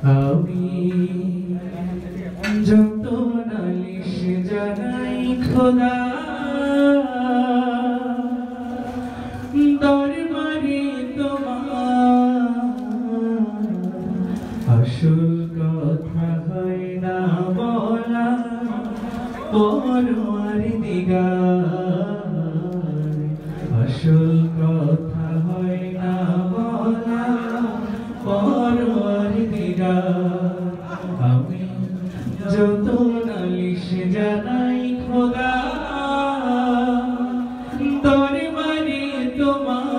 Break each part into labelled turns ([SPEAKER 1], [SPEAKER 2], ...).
[SPEAKER 1] আমি যত নালিশ জানাই খোদা দরবারে তোমার আসল কথা হয় না বলা পরওয়ারদিগার আসল কথা হয় না বলা পরওয়ারদিগার আমি যত নালিশ জানাই খোদা দরবারে তোমার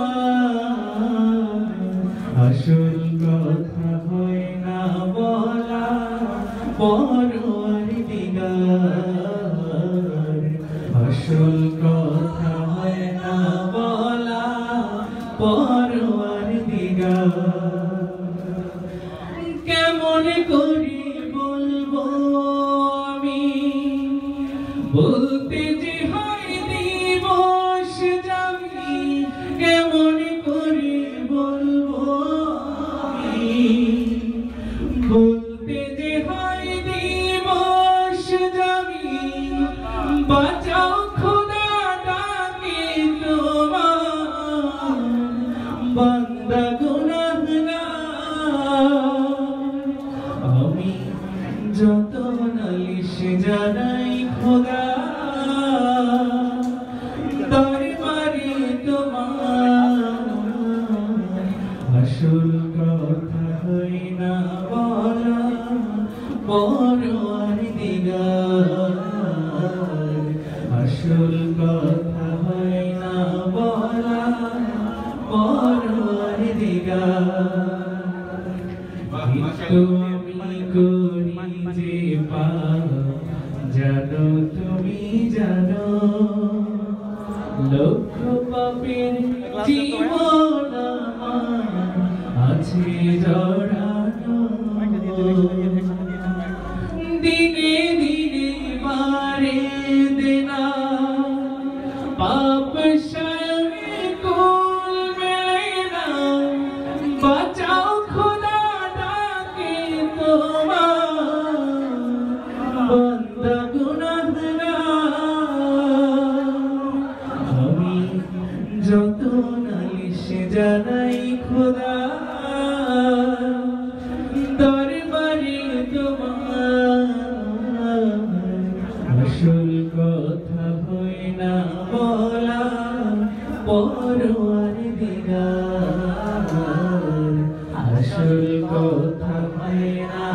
[SPEAKER 1] আসল কথা হয় না বলা পরওয়ারদিগার আসল কথা হয় না বলা পরওয়ারদিগার কেমন করে বলবো আমি বলতে যে হয় দিবস যাবি কেমন করে বলবো আমি বলতে যে হয় দিবস যাবি বাঁচাও খোদা ডাকে তোমার বান্দা আমি যত নালিশ জানাই খোদা দরবারে তোমার আসল কথা হয় না বলা পরওয়ারদিগার আসল কথা হয় না বলা পরওয়ারদিগার আমি করি যে পাপ জানো তুমি জানো লক্ষ পাপের জীবন আছে জড়ানো দিনে দিনে বারে দেনা পাপ সায়নে কুল মেলে না বাঁচাও খোদা ডাকে তোমার বান্দা গুনাহগার আমি যত নালিশ জানাই খোদা দরবারে তোমার আসল কথা হয় না বলা পরওয়ারদিগার আসল কথা হয় না